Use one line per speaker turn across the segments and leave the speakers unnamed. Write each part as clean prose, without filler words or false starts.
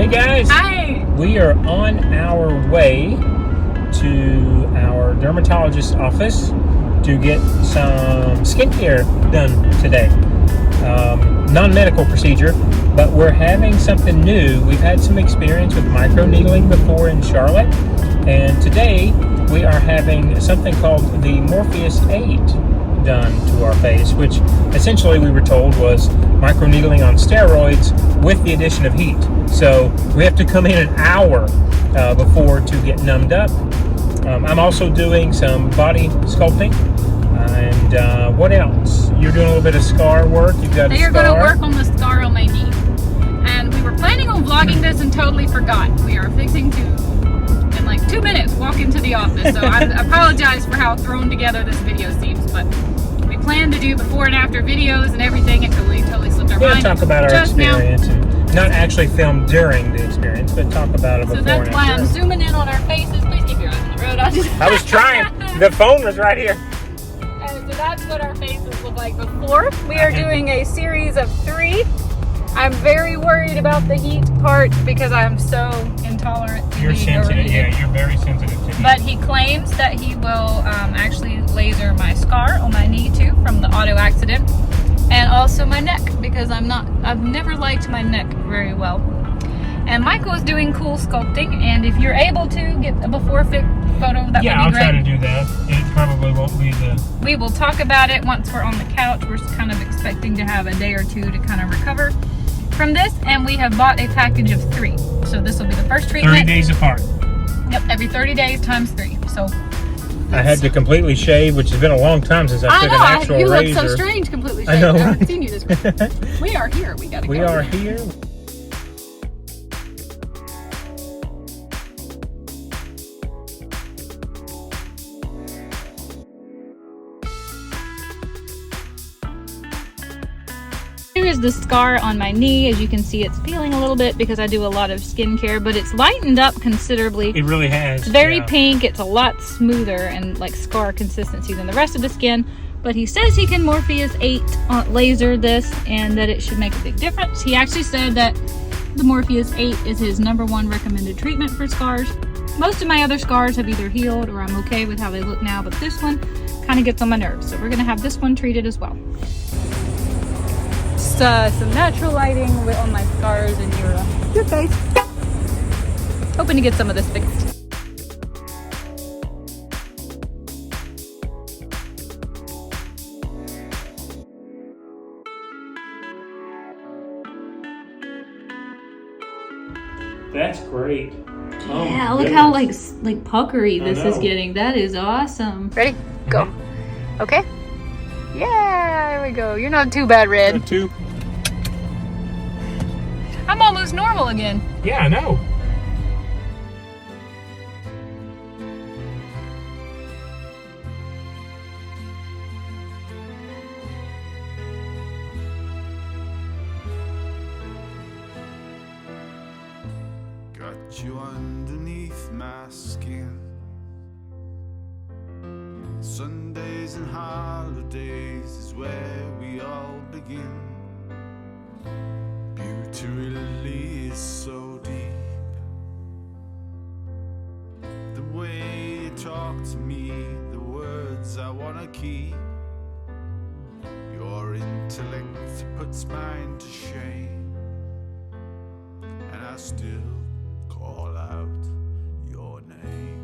Hey guys!
Hi!
We are on our way to our dermatologist's office to get some skincare done today. Non-medical procedure, but we're having something new. We've had some experience with microneedling before in Charlotte, and today we are having something called the Morpheus 8 done to our face, which essentially we were told was microneedling on steroids with the addition of heat. So we have to come in an hour before to get numbed up. I'm also doing some body sculpting. And what else? You're doing a little bit of scar work. You've got a scar.
You're going to work on the scar on my knee. And we were planning on vlogging this and totally forgot. We are fixing to, in like 2 minutes, walk into the office. So I apologize for how thrown together this video seems, but we planned to do before and after videos and everything until we totally slipped our mind.
Talk about our experience and not actually film during the experience, but talk about it before and after.
So that's why I'm zooming in on our faces. Please keep your eyes on the road.
I was trying. The phone was right here.
So that's what our faces look like before. We are doing a series of 3. I'm very worried about the heat part because I'm so intolerant to
You're
heat.
sensitive, yeah, you're very sensitive to heat.
But he claims that he will actually laser my scar on my knee too from the auto accident, and also my neck because I've never liked my neck very well. And Michael is doing cool sculpting, and if you're able to get a before photo, that would be great.
Yeah, I'll try to do that. It probably won't be the...
We will talk about it once we're on the couch. We're kind of expecting to have a day or 2 to kind of recover from this, and we have bought a package of 3. So this will be the first treatment.
30 days apart.
Yep, every 30 days times 3. So
I had to completely shave, which has been a long time since I took an actual razor.
You look so strange completely shaved.
I know,
I
right?
haven't seen you this way. We are here. We gotta go.
We are here.
Here is the scar on my knee. As you can see, it's peeling a little bit because I do a lot of skincare, but it's lightened up considerably.
It really has.
It's very pink. It's a lot smoother and like scar consistency than the rest of the skin. But he says he can Morpheus 8 laser this and that it should make a big difference. He actually said that the Morpheus 8 is his #1 recommended treatment for scars. Most of my other scars have either healed or I'm okay with how they look now, but this one kind of gets on my nerves. So we're gonna have this one treated as well. Some natural lighting on my scars and your face. Hoping to get some of this fixed.
That's great.
Yeah, look how like puckery this is getting. That is awesome. Ready? Go. Okay. Yeah, there we go. You're not too bad, Red.
Too.
I'm almost normal again.
Yeah, I know.
Got you underneath my skin. Sundays and holidays is where we all begin. Beauty really is so deep. The way you talk to me, the words I wanna keep. Your intellect puts mine to shame, and I still call out your name.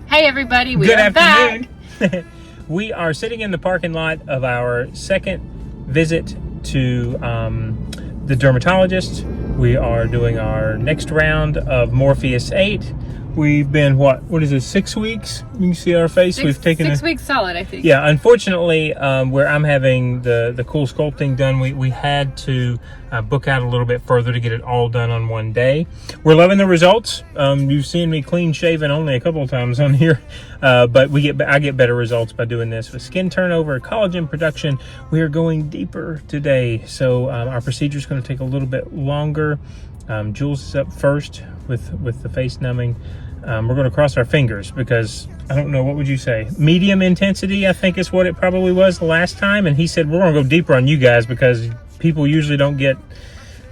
Hey everybody, we
Good
are
afternoon.
back.
We are sitting in the parking lot of our second visit to the dermatologist. We are doing our next round of Morpheus 8. We've been, what is it, 6 weeks? You can see our face. We've taken
6 weeks solid, I think.
Yeah, unfortunately, where I'm having the cool sculpting done, we had to book out a little bit further to get it all done on one day. We're loving the results. You've seen me clean shaven only a couple of times on here, but I get better results by doing this. With skin turnover, collagen production, we are going deeper today. So our procedure is going to take a little bit longer. Jules is up first with the face numbing. We're going to cross our fingers because I don't know, what would you say? Medium intensity, I think is what it probably was the last time. And he said, we're going to go deeper on you guys because people usually don't get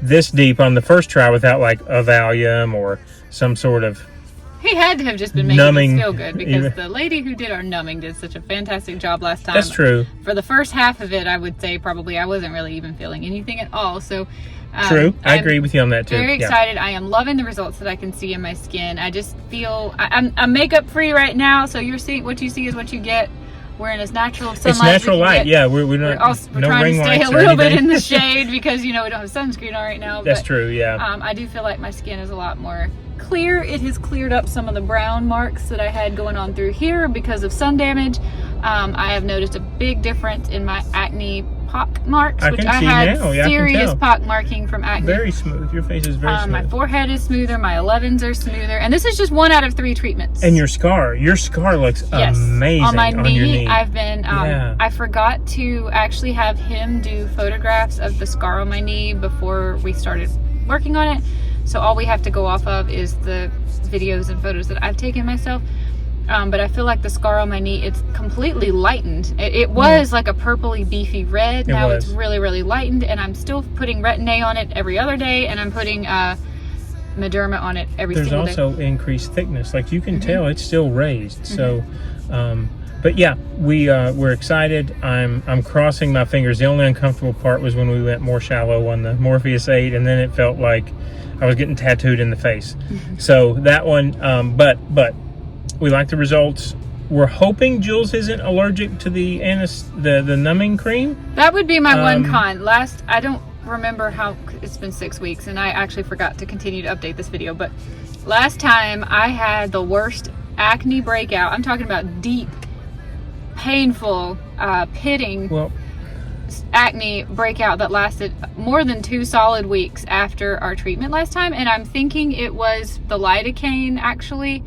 this deep on the first try without like a Valium or some sort of
He had to have just been making
numbing,
us feel good because the lady who did our numbing did such a fantastic job last time.
That's true.
For the first half of it, I would say probably I wasn't really even feeling anything at all. So
true. I agree with you on that too.
Very excited. I am loving the results that I can see in my skin. I just feel I'm makeup free right now. So you're seeing what you see is what you get. We're in as natural sunlight.
It's natural light. Yeah, we're not.
We're
no
trying
ring
to stay
lights
a
or
little bit
anything.
in the shade because we don't have sunscreen on right now.
That's
but,
true. Yeah.
I do feel like my skin is a lot more clear. It has cleared up some of the brown marks that I had going on through here because of sun damage. I have noticed a big difference in my acne pock marks, which I had serious pock marking from acne.
Very smooth. Your face is very smooth.
My forehead is smoother. My 11s are smoother, and this is just 1 out of 3 treatments.
And your scar looks amazing
on my knee.
Your knee.
I've been. I forgot to actually have him do photographs of the scar on my knee before we started working on it. So all we have to go off of is the videos and photos that I've taken myself. But I feel like the scar on my knee, it's completely lightened. It was like a purpley beefy red. Now it's really, really lightened, and I'm still putting Retin-A on it every other day, and I'm putting Mederma on it every single day.
There's also increased thickness. Like you can tell it's still raised. So, but yeah, we're excited. I'm crossing my fingers. The only uncomfortable part was when we went more shallow on the Morpheus 8, and then it felt like I was getting tattooed in the face. So that one, but we like the results. We're hoping Jules isn't allergic to the numbing cream.
That would be my one con. I don't remember how, it's been 6 weeks, and I actually forgot to continue to update this video, but last time I had the worst acne breakout. I'm talking about deep, painful, pitting acne breakout that lasted more than 2 solid weeks after our treatment last time, and I'm thinking it was the lidocaine actually,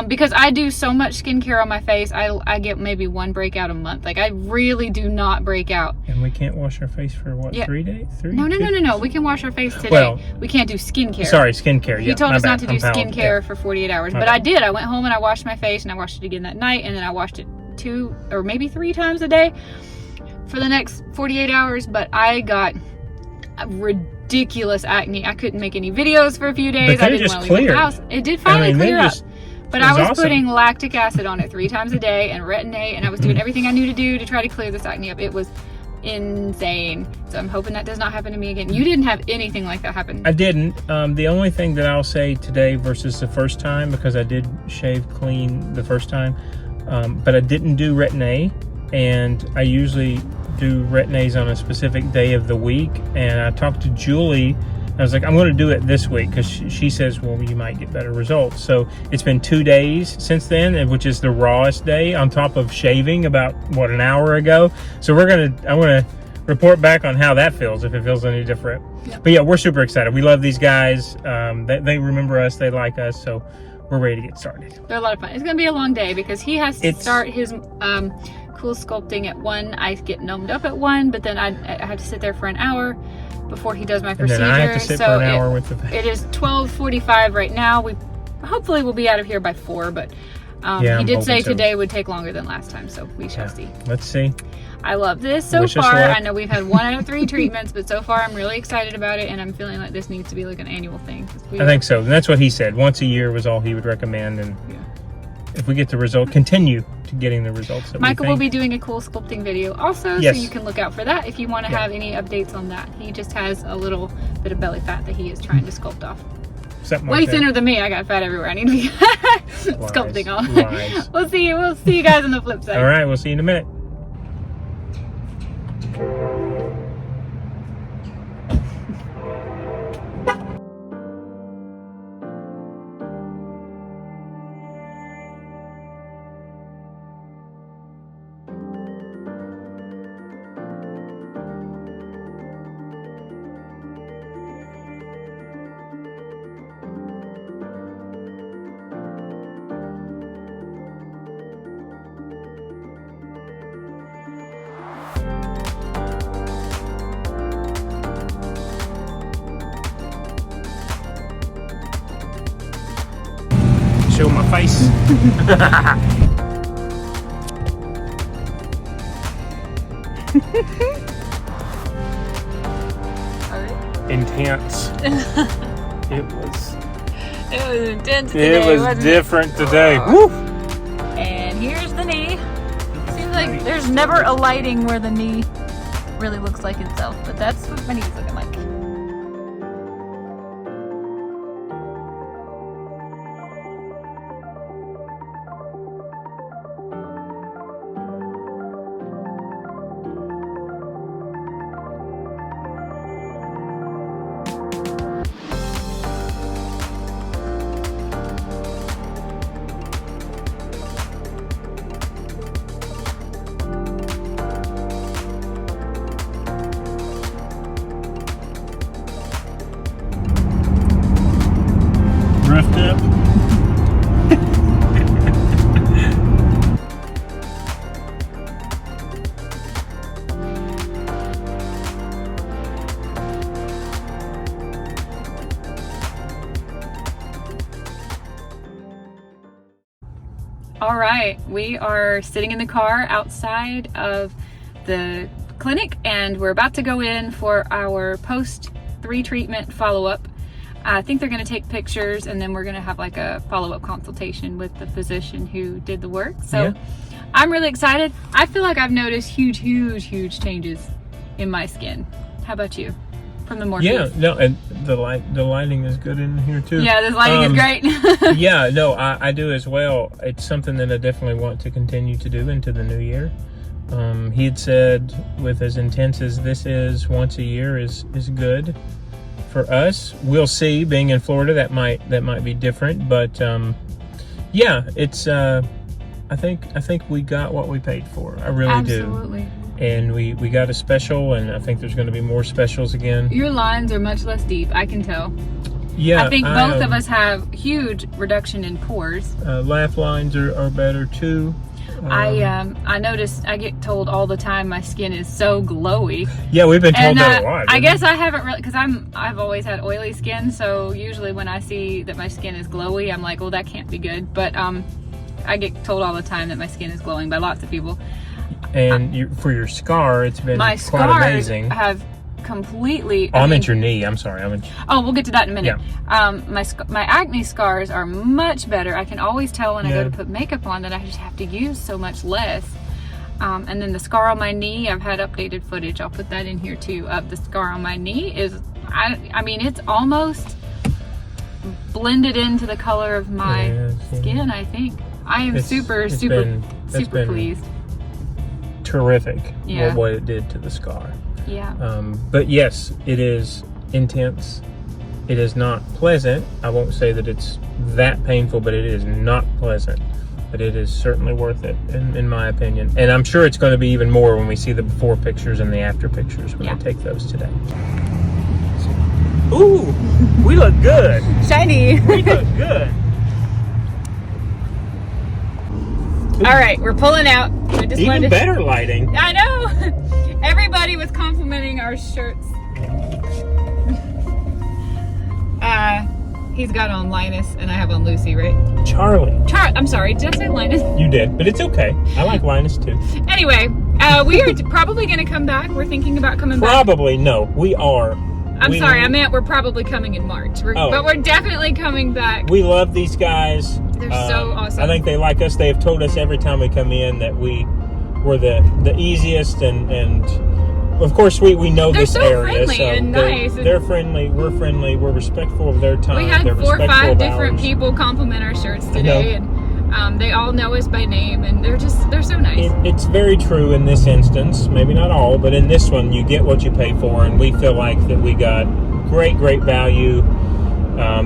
because I do so much skincare on my face. I get maybe 1 breakout a month. Like I really do not break out.
And we can't wash our face for what, 3 days?
No. We can wash our face today.
Well,
we can't do skincare.
Sorry, skincare.
He told us not to do skincare for 48 hours, but I did. I went home and I washed my face, and I washed it again that night, and then I washed it 2 or maybe 3 times a day for the next 48 hours, but I got ridiculous acne. I couldn't make any videos for a few days. I didn't want to leave the house. It did finally clear up. But I was putting lactic acid on it 3 times a day and Retin-A, and I was doing everything I knew to do to try to clear this acne up. It was insane. So I'm hoping that does not happen to me again. You didn't have anything like that happen.
I didn't. The only thing that I'll say today versus the first time, because I did shave clean the first time, but I didn't do Retin-A, and I usually do Retin-A's on a specific day of the week. And I talked to Julie. I was like, I'm going to do it this week because she says, well, you might get better results. So it's been 2 days since then, which is the rawest day on top of shaving about, an hour ago. So I'm going to report back on how that feels, if it feels any different. Yep. But yeah, we're super excited. We love these guys. They remember us. They like us. So we're ready to get started.
They're a lot of fun. It's going to be a long day because he has to start his cool sculpting at 1. I get numbed up at 1, but then I have to sit there for an hour before he does my procedure.
And then I have to sit for an hour with the face.
It is 12:45 right now. We hopefully will be out of here by 4, but he did say today would take longer than last time, so we shall see.
Let's see.
I love this so far. I know we've had 1 out of 3 treatments, but so far I'm really excited about it, and I'm feeling like this needs to be like an annual thing.
I think so. And that's what he said. Once a year was all he would recommend, and if we get the result, continue to getting the results that
Michael will be doing a cool sculpting video also,
yes.
So you can look out for that if you want to have any updates on that. He just has a little bit of belly fat that he is trying to sculpt off. Way thinner than me. I got fat everywhere. I need to be sculpting off. We'll see you guys on the flip side.
All right, we'll see you in a minute. show my face. Intense. It was
intense today.
It was different today. Woo!
And here's the knee. Seems like there's never a lighting where the knee really looks like itself, but that's what my knee's looking like.
Roughed up.
All right, we are sitting in the car outside of the clinic and we're about to go in for our post-3 treatment follow-up. I think they're going to take pictures and then we're going to have like a follow-up consultation with the physician who did the work. So yeah. I'm really excited. I feel like I've noticed huge changes in my skin. How about you? From the Morpheus?
Yeah, no, and the lighting is good in here too.
Yeah, this lighting is great.
Yeah, no, I do as well. It's something that I definitely want to continue to do into the new year. He had said, with as intense as this is, once a year is good for us. We'll see. Being in Florida, that might be different, but yeah, it's I think we got what we paid for. I really
Absolutely.
do. And we got a special, and I think there's going to be more specials again. Your
lines are much less deep, I can tell.
Yeah,
I think both of us have huge reduction in pores.
Laugh lines are better too.
I noticed, I get told all the time my skin is so glowy.
Yeah, we've been told that a lot.
I guess I haven't really, because I've always had oily skin, so usually when I see that my skin is glowy, I'm like, well, that can't be good. But I get told all the time that my skin is glowing by lots of people.
And for your scar, it's been
my
quite amazing.
Have completely.
I meant your knee. I'm sorry.
Oh, we'll get to that in a minute.
Yeah.
My acne scars are much better. I can always tell when I go to put makeup on that I just have to use so much less. And then the scar on my knee, I've had updated footage. I'll put that in here too. Of the scar on my knee is, I mean, it's almost blended into the color of my skin. I think I am super pleased.
Terrific. What it did to the scar.
Yeah.
But yes, it is intense. It is not pleasant. I won't say that it's that painful, but it is not pleasant. But it is certainly worth it, in my opinion. And I'm sure it's going to be even more when we see the before pictures and the after pictures when I take those today. Ooh, we look good.
Shiny.
We look good.
All right, we're pulling out.
Even better lighting.
I know. Everybody was complimenting our shirts. He's got on Linus and I have on Lucy, right?
Charlie.
I'm sorry, did I say Linus?
You did, but it's okay. I like Linus too.
Anyway, we are probably going to come back. We're thinking about coming back.
Probably, no, we are.
I'm sorry, I meant we're probably coming in March. But we're definitely coming back.
We love these guys.
They're so awesome.
I think they like us. They have told us every time we come in that we're the easiest and of course we know
they're
this
so
area.
Friendly and nice.
They're friendly. We're friendly. We're respectful of their time.
We had 4 or 5 different people compliment our shirts today, and they all know us by name, and they're so nice.
It's very true in this instance. Maybe not all, but in this one, you get what you pay for, and we feel like that we got great value.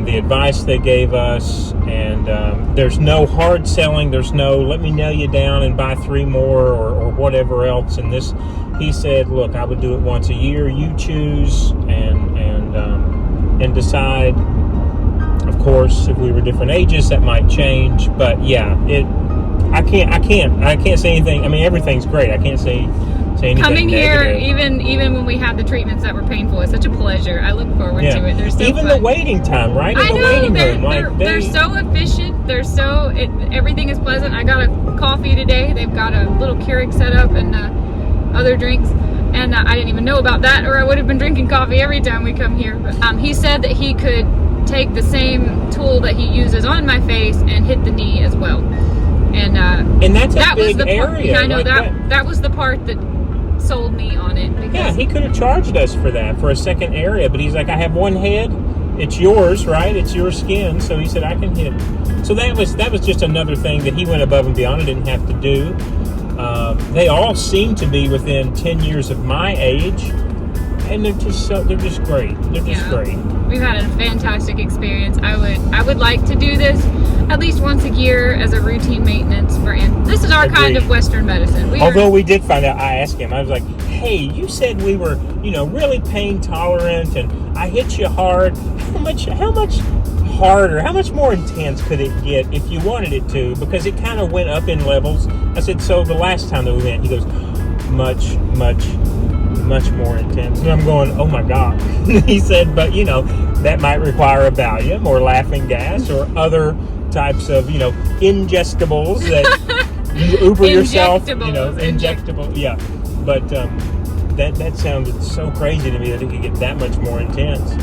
The advice they gave us, and there's no hard selling. There's no let me nail you down and buy 3 more or whatever else. And this, he said, look, I would do it once a year. You choose and decide. Of course, if we were different ages, that might change. But yeah, I can't say anything. I mean, everything's great. I can't say say anything
coming here,
negative.
even when we had the treatments that were painful, it's such a pleasure. I look forward to it. They're so
even
fun.
the waiting time, right?
I
In the
know,
waiting
they're,
room, like
they're so efficient. They're so everything is pleasant. I got a coffee today. They've got a little Keurig set up and other drinks, and I didn't even know about that, or I would have been drinking coffee every time we come here. But he said that he could take the same tool that he uses on my face and hit the knee as well. And
that's
that
a big
was the part.
area.
Yeah, I know
like
that was the part that sold me on it. Because
yeah, he could have charged us for that, for a second area, but he's like, I have one head, it's yours, right? It's your skin. So he said I can hit. So that was just another thing that he went above and beyond. I didn't have to do. They all seem to be within 10 years of my age, and they're just great. They're just great.
We've had a fantastic experience. I would like to do this at least once a year as a routine maintenance for Ann. This is our kind of Western medicine.
Although we did find out, I asked him, I was like, hey, you said we were, really pain tolerant, and I hit you hard. How much harder, how much more intense could it get if you wanted it to? Because it kind of went up in levels. I said, so the last time that we went, he goes, much more intense. And I'm going, oh my God. He said, but that might require a Valium or laughing gas or other types of, ingestibles that you Uber yourself, injectable. Yeah. But that sounded so crazy to me that it could get that much more intense.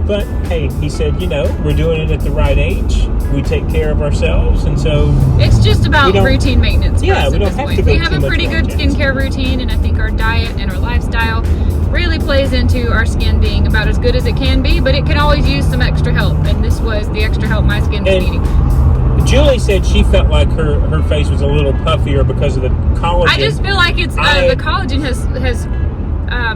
But hey, he said, we're doing it at the right age. We take care of ourselves, and so
it's just about routine maintenance.
Yeah, we don't have to go
We have a pretty good skincare routine, and I think our diet and our lifestyle really plays into our skin being about as good as it can be. But it can always use some extra help, and this was the extra help my skin was needing.
Julie said she felt like her face was a little puffier because of the collagen.
I just feel like it's the collagen has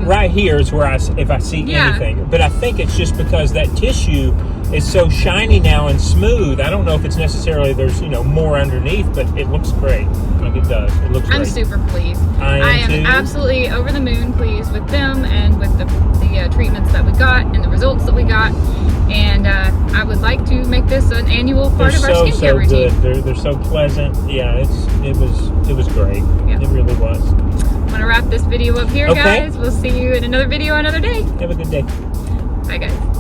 right here is where if I see anything. But I think it's just because that tissue is so shiny now and smooth. I don't know if it's necessarily there's more underneath, but it looks great. Like it does. It looks great.
I'm super pleased.
I am
absolutely over the moon pleased with them and with the treatments that we got and the results that we got. And I would like to make this an annual part of our skincare routine.
Good. They're so pleasant. Yeah, it was great.
Yeah.
It really was.
I'm gonna wrap this video up here, guys. We'll see you in another video another day.
Have a good day.
Bye, guys.